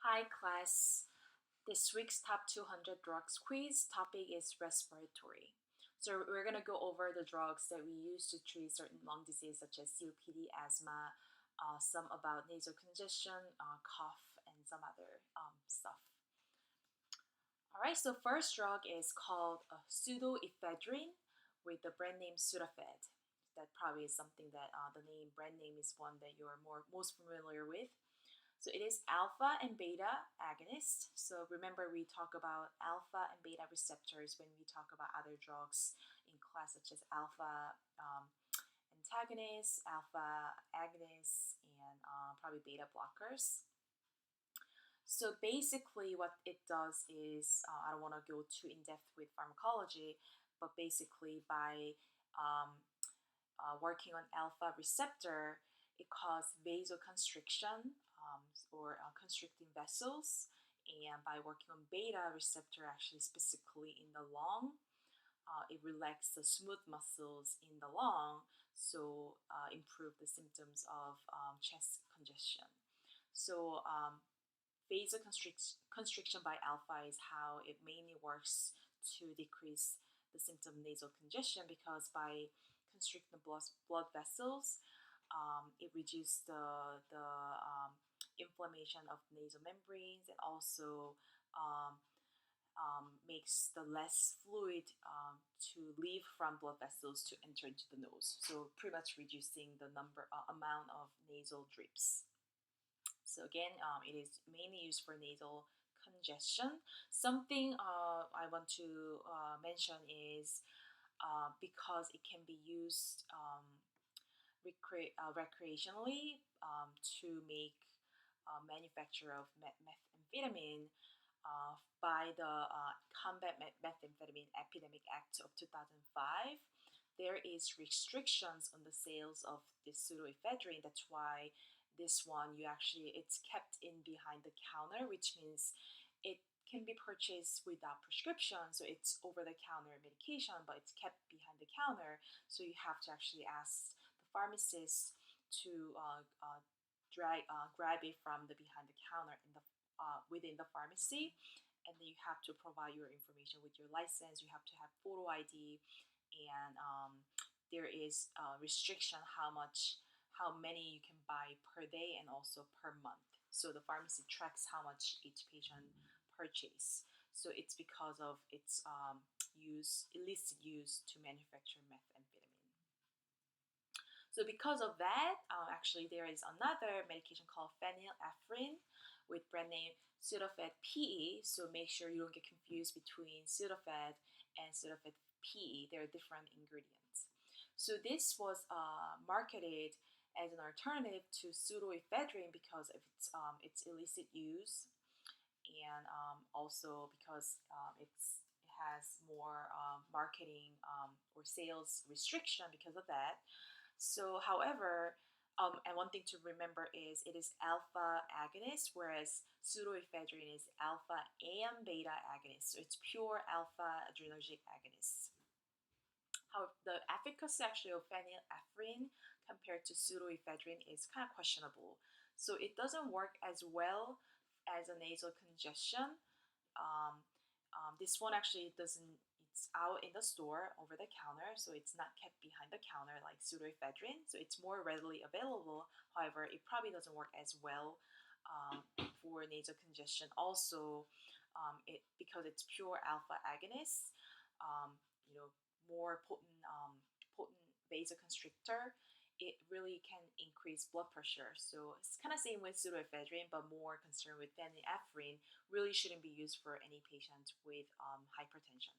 Hi class. This week's top 200 drugs quiz topic is respiratory. So we're going to go over the drugs that we use to treat certain lung disease such as COPD, asthma, some about nasal congestion, cough, and some other stuff. All right, so first drug is called pseudoephedrine with the brand name Sudafed. That probably is something that the name brand name is one that you're most familiar with. So it is alpha and beta agonist. So remember, we talk about alpha and beta receptors when we talk about other drugs in class, such as alpha antagonists, alpha agonists, and probably beta blockers. So basically, what it does is, I don't want to go too in depth with pharmacology, but basically, by um, working on alpha receptor, it causes vasoconstriction or constricting vessels. And by working on beta receptor, actually specifically in the lung, it relaxes the smooth muscles in the lung, so improve the symptoms of chest congestion. So vasoconstriction by alpha is how it mainly works to decrease the symptom of nasal congestion, because by constricting the blood vessels, it reduces the inflammation of nasal membranes, and also um, makes the less fluid to leave from blood vessels to enter into the nose. So pretty much reducing the amount of nasal drips. So again, it is mainly used for nasal congestion. Something I want to mention is because it can be used recreationally to make manufacture of methamphetamine by the Combat Methamphetamine Epidemic Act of 2005. There is restrictions on the sales of this pseudoephedrine. That's why this one it's kept in behind the counter, which means it can be purchased without prescription. So it's over the counter medication, but it's kept behind the counter. So you have to actually ask the pharmacist to grab it from the behind the counter in the within the pharmacy, and then you have to provide your information with your license. You have to have photo ID, and there is a restriction how many you can buy per day and also per month. So the pharmacy tracks how much each patient purchase. So it's because of its illicit use to manufacture methamphetamine. So because of that, actually there is another medication called phenylephrine with brand name Sudafed PE. So make sure you don't get confused between Sudafed and Sudafed PE. They're different ingredients. So this was marketed as an alternative to pseudoephedrine because of its illicit use, and also because it has more marketing or sales restriction because of that. So, however, and one thing to remember is it is alpha agonist, whereas pseudoephedrine is alpha and beta agonist. So it's pure alpha adrenergic agonist. However, the efficacy actually of phenylephrine compared to pseudoephedrine is kind of questionable. So it doesn't work as well as a nasal congestion. Um, this one actually doesn't. It's out in the store over the counter, so it's not kept behind the counter like pseudoephedrine. So it's more readily available. However, it probably doesn't work as well for nasal congestion. Also, it because it's pure alpha agonist. Um, you know, more potent vasoconstrictor, it really can increase blood pressure. So it's kind of same with pseudoephedrine, but more concerned with phenylephrine. Really shouldn't be used for any patient with hypertension.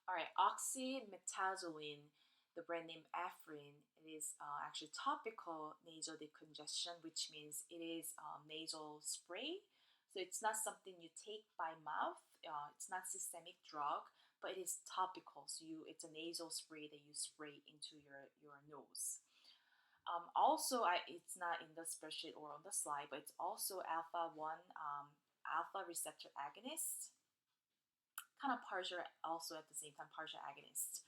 All right, oxymetazoline, the brand name Afrin, it is actually topical nasal decongestion, which means it is nasal spray. So it's not something you take by mouth. It's not systemic drug, but it is topical. So it's a nasal spray that you spray into your nose. Also, it's not in the spreadsheet or on the slide, but it's also alpha 1 alpha receptor agonist, kind of partial, also at the same time partial agonist.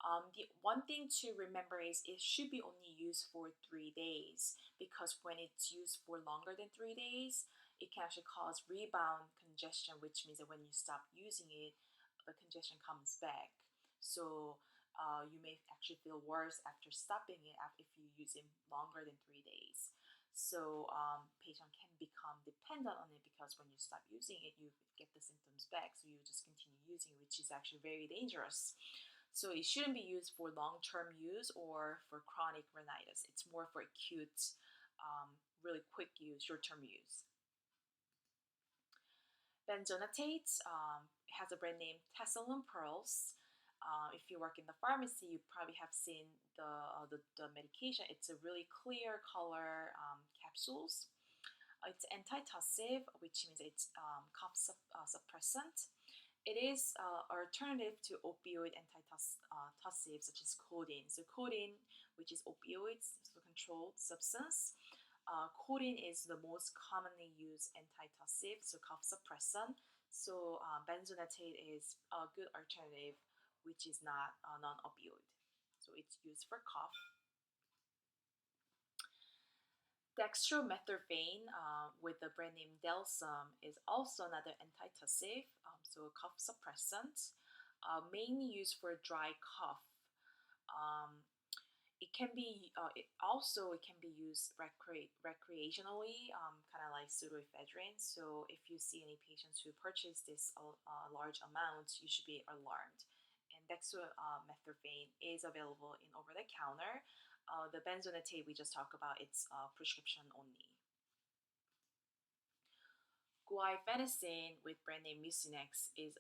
The one thing to remember is it should be only used for 3 days, because when it's used for longer than 3 days, it can actually cause rebound congestion, which means that when you stop using it, the congestion comes back. So you may actually feel worse after stopping it if you use it longer than 3 days. So patient can become dependent on it, because when you stop using it, you get the symptoms back. So you just continue using it, which is actually very dangerous. So it shouldn't be used for long-term use or for chronic rhinitis. It's more for acute, really quick use, short-term use. Benzonatate has a brand name Tessalon Pearls. If you work in the pharmacy, you probably have seen the medication. It's a really clear color capsules. It's antitussive, which means it's suppressant. It is alternative to opioid antitussive, such as codeine. So codeine, which is opioids, so controlled substance. Codeine is the most commonly used antitussive, so cough suppressant. So benzonatate is a good alternative, which is not non-opioid. So it's used for cough. Dextromethorphan with the brand name Delsum is also another antitussive, so a cough suppressant, mainly used for dry cough. Um, it can be it can be used recreationally, kind of like pseudoephedrine. So if you see any patients who purchase this large amounts, you should be alarmed. And dextromethorphan is available in over the counter. The benzonatate we just talked about, it's prescription only. Guaifenesin with brand name Mucinex is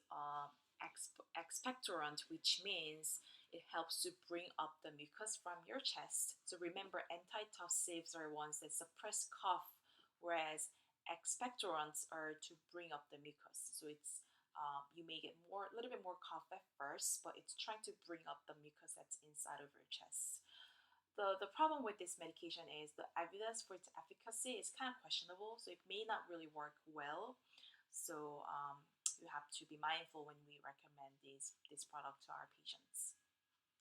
expectorant, which means it helps to bring up the mucus from your chest. So remember, antitussives are ones that suppress cough, whereas expectorants are to bring up the mucus. So it's you may get a little bit more cough at first, but it's trying to bring up the mucus that's inside of your chest. The problem with this medication is the evidence for its efficacy is kind of questionable, so it may not really work well. So you have to be mindful when we recommend this product to our patients.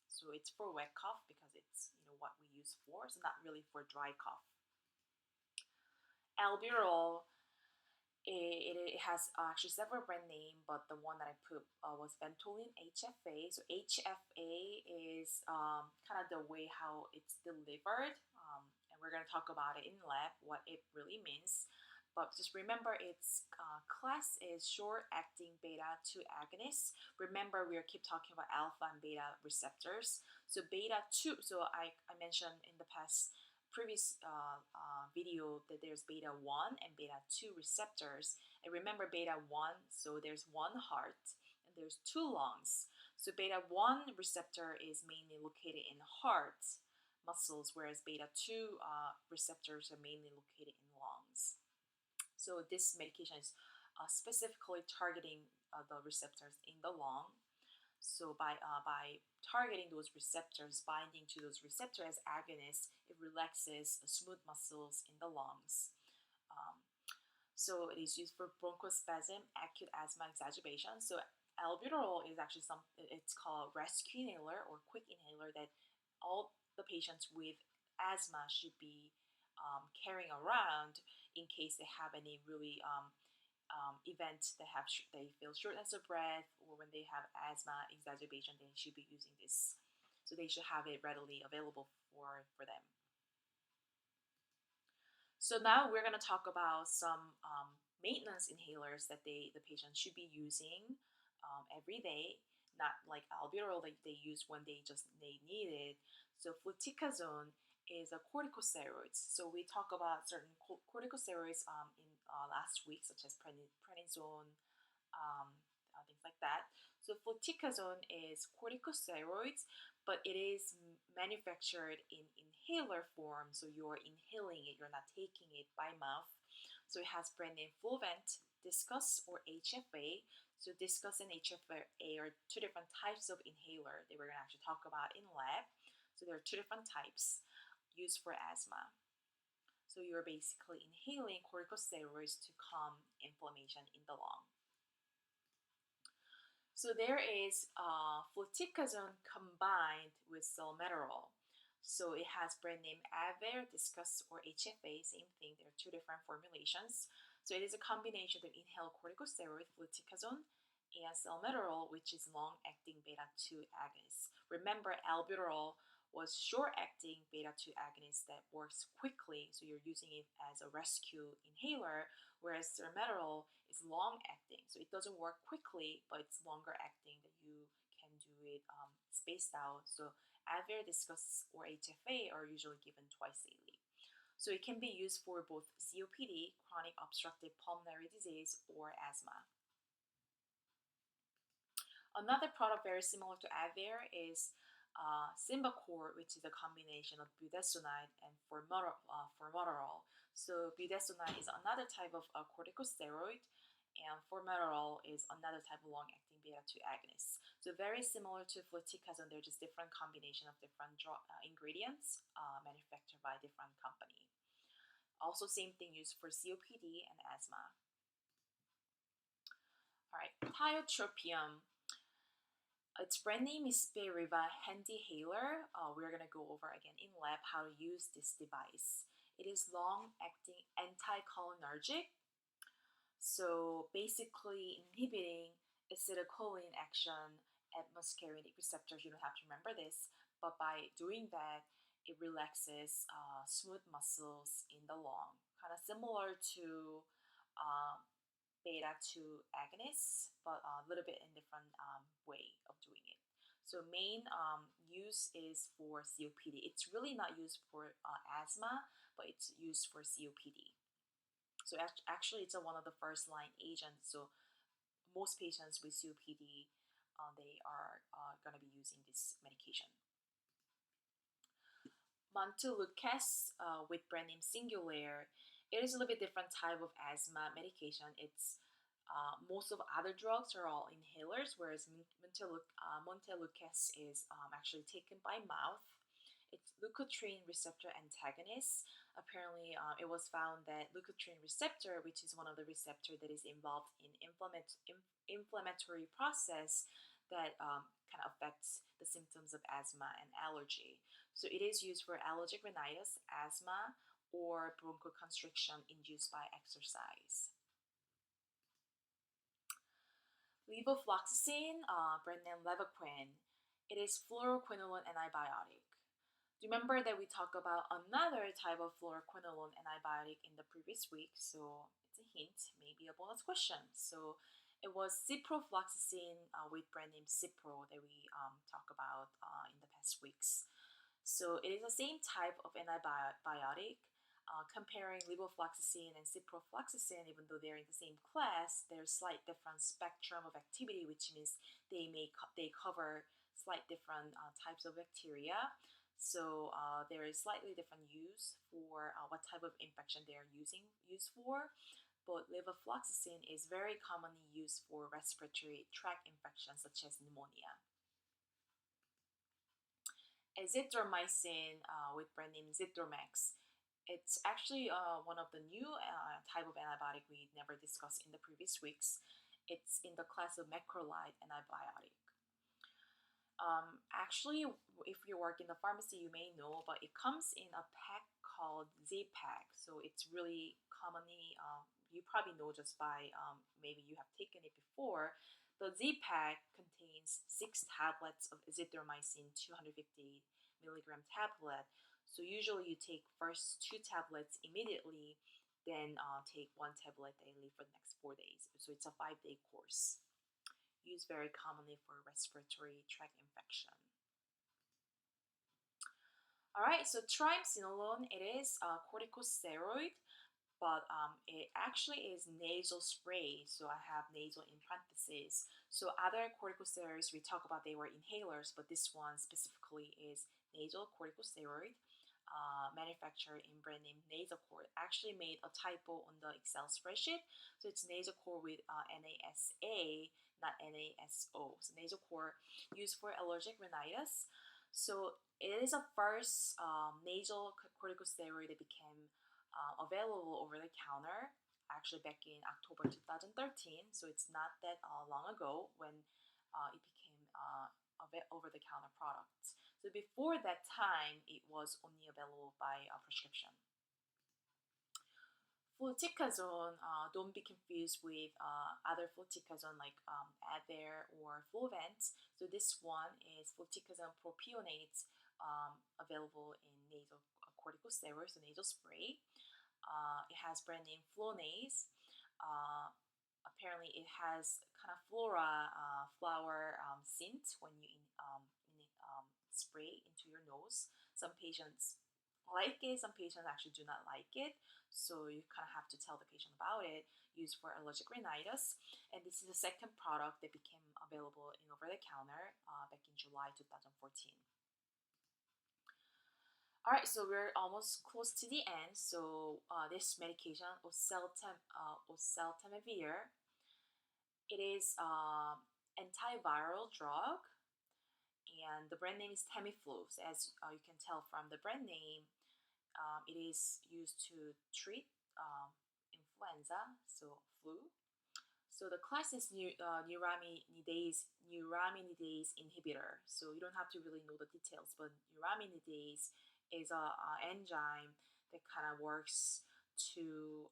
So it's for wet cough because it's what we use for, so not really for dry cough. Albuterol, it has actually several brand name, but the one that I put was Ventolin HFA. So HFA is kind of the way how it's delivered, and we're going to talk about it in lab, what it really means. But just remember, its class is short-acting beta-2 agonist. Remember, we keep talking about alpha and beta receptors. So beta-2, so I mentioned in the previous video that there's beta 1 and beta 2 receptors. And remember, beta 1, so there's one heart and there's two lungs. So beta 1 receptor is mainly located in heart muscles, whereas beta 2 receptors are mainly located in lungs. So this medication is specifically targeting the receptors in the lung. So by targeting those receptors, binding to those receptors as agonists, it relaxes the smooth muscles in the lungs. So it is used for bronchospasm, acute asthma exacerbation. So albuterol is actually it's called rescue inhaler or quick inhaler that all the patients with asthma should be carrying around in case they have any really event they feel shortness of breath, or when they have asthma exacerbation, they should be using this. So they should have it readily available for them. So now we're going to talk about some maintenance inhalers that the patient should be using every day, not like albuterol that they use when they need it. So fluticasone is a corticosteroid. So we talk about certain corticosteroids in last week, such as prednisone, things like that. So fluticasone is corticosteroids, but it is manufactured in inhaler form. So you're inhaling it, you're not taking it by mouth. So it has brand name Flovent, Discus, or HFA. So Discus and HFA are two different types of inhaler that we're going to actually talk about in lab. So there are two different types used for asthma. So you're basically inhaling corticosteroids to calm inflammation in the lung. So there is fluticasone combined with salmeterol. So it has brand name Advair, Discuss, or HFA, same thing. There are two different formulations. So it is a combination of inhaled corticosteroid, fluticasone, and salmeterol, which is long-acting beta-2 agonist. Remember, albuterol was short-acting beta-2 agonist that works quickly, so you're using it as a rescue inhaler, whereas salmeterol is long-acting, so it doesn't work quickly, but it's longer-acting that you can do it spaced out. So Advair, Discuss, or HFA are usually given twice daily. So it can be used for both COPD, chronic obstructive pulmonary disease, or asthma. Another product very similar to Advair is Symbicort, which is a combination of budesonide and formoterol. So budesonide is another type of corticosteroid, and formoterol is another type of long-acting beta-2 agonist. So very similar to fluticasone, they're just different combination of different ingredients manufactured by a different company. Also, same thing used for COPD and asthma. All right, tiotropium. Its brand name is Spiriva HandiHaler. We're gonna go over again in lab how to use this device. It is long-acting anticholinergic, so basically inhibiting acetylcholine action at muscarinic receptors. You don't have to remember this, but by doing that, it relaxes smooth muscles in the lung, kind of similar to uh, beta-2 agonists, but a little bit in different way of doing it. So main use is for COPD. It's really not used for asthma, but it's used for COPD. So actually, it's one of the first line agents. So most patients with COPD, they are going to be using this medication. Montelukast with brand name Singulair. It is a little bit different type of asthma medication. It's most of other drugs are all inhalers, whereas Montelukast is actually taken by mouth. It's leukotriene receptor antagonist. Apparently, it was found that leukotriene receptor, which is one of the receptor that is involved in inflammatory process that kind of affects the symptoms of asthma and allergy. So it is used for allergic rhinitis, asthma, or bronchoconstriction induced by exercise. Levofloxacin, brand name Levaquin. It is fluoroquinolone antibiotic. Do you remember that we talked about another type of fluoroquinolone antibiotic in the previous week? So it's a hint, maybe a bonus question. So it was ciprofloxacin with brand name Cipro that we talked about in the past weeks. So it is the same type of antibiotic. Comparing levofloxacin and ciprofloxacin, even though they're in the same class, there's slight different spectrum of activity, which means they cover slight different types of bacteria. So there is slightly different use for what type of infection they are used for. But levofloxacin is very commonly used for respiratory tract infections such as pneumonia. Azithromycin with brand name Zithromax. It's actually one of the new type of antibiotic we never discussed in the previous weeks. It's in the class of macrolide antibiotic. Actually, if you work in the pharmacy, you may know, but it comes in a pack called Z-Pack. So it's really commonly, you probably know just by maybe you have taken it before. The Z-Pack contains 6 tablets of azithromycin 250 milligram tablet. So usually you take first 2 tablets immediately, then take 1 tablet daily for the next 4 days. So it's a 5-day course. Used very commonly for respiratory tract infection. All right, so triamcinolone, it is a corticosteroid, but it actually is nasal spray. So I have nasal in parentheses. So other corticosteroids we talk about, they were inhalers, but this one specifically is nasal corticosteroid. Manufactured in brand name Nasacort. Actually made a typo on the Excel spreadsheet, so it's Nasacort with NASA, not NASO. So Nasacort used for allergic rhinitis. So it is a first nasal corticosteroid that became available over the counter. Actually, back in October 2013. So it's not that long ago when it became over-the-counter product. So before that time, it was only available by prescription. Fluticasone, don't be confused with other fluticasone like Advair or Flovent. So this one is fluticasone propionate, available in nasal corticosteroids, so nasal spray. It has brand name Flonase. Uh, Apparently, it has kind of flower scent when you spray into your nose. Some patients like it, some patients actually do not like it. So you kind of have to tell the patient about it. Used for allergic rhinitis, and this is the second product that became available in over the counter back in July 2014. All right, so we're almost close to the end. So this medication, oseltamivir, it is antiviral drug, and the brand name is Tamiflu. So as you can tell from the brand name, it is used to treat influenza, so flu. So the class is neuraminidase inhibitor. So you don't have to really know the details, but neuraminidase is a enzyme that kind of works to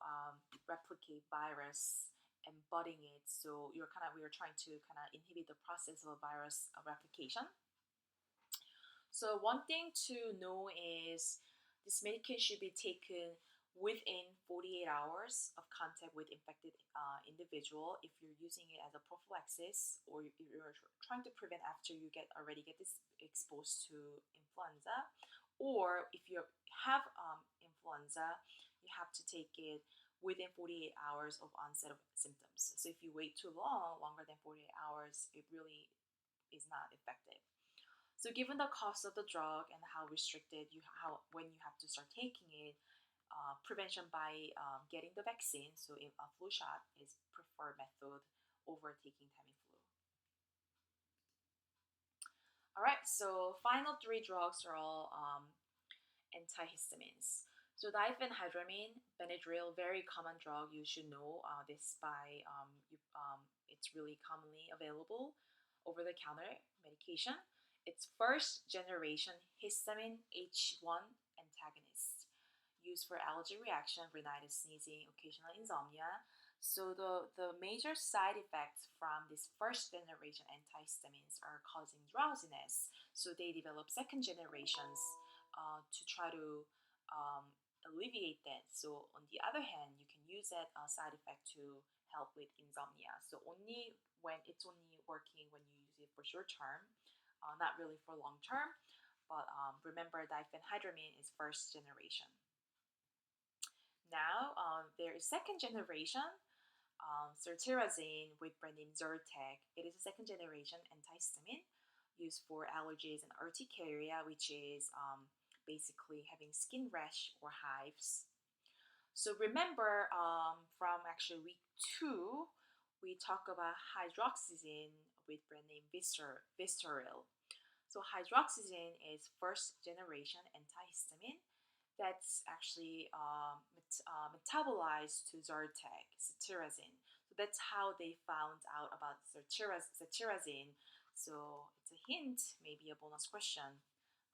replicate virus and budding it. So we are trying to kind of inhibit the process of virus replication. So one thing to know is this medication should be taken within 48 hours of contact with infected individual if you're using it as a prophylaxis, or if you're trying to prevent after you already get this exposed to influenza, or if you have influenza, you have to take it within 48 hours of onset of symptoms. So if you wait too long, longer than 48 hours, it really is not effective. So given the cost of the drug and how restricted when you have to start taking it, prevention by getting the vaccine, so a flu shot is preferred method over taking Tamiflu. All right, so final three drugs are all antihistamines. So diphenhydramine, Benadryl, very common drug. You should know this by it's really commonly available over-the-counter medication. It's first generation histamine H1 antagonist, used for allergy reaction, rhinitis, sneezing, occasional insomnia. So the major side effects from these first generation antihistamines are causing drowsiness. So they develop second generations to try to alleviate that. So on the other hand, you can use that side effect to help with insomnia. So it's only working when you use it for short term, not really for long term. But remember, diphenhydramine is first generation. Now there is second generation, cetirizine with brand name Zyrtec. It is a second generation antihistamine used for allergies and urticaria, which is basically having skin rash or hives. So remember, from actually week 2, we talk about hydroxyzine with brand name Vistaril. So hydroxyzine is first generation antihistamine that's actually metabolized to Zyrtec, cetirizine. So that's how they found out about cetirizine. So it's a hint, maybe a bonus question.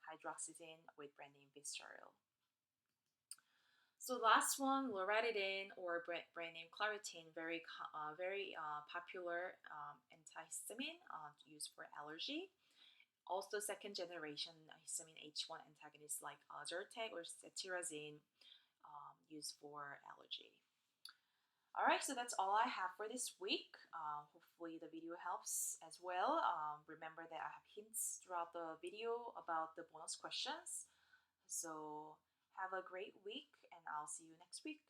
Hydroxyzine with brand name Vistaril. So last one, loratadine or brand name Claritin, very popular antihistamine used for allergy. Also second generation histamine H1 antagonists like Zyrtec or cetirizine, used for allergy. All right, so that's all I have for this week. Hopefully the video helps as well. Remember that I have hints throughout the video about the bonus questions. So have a great week, and I'll see you next week.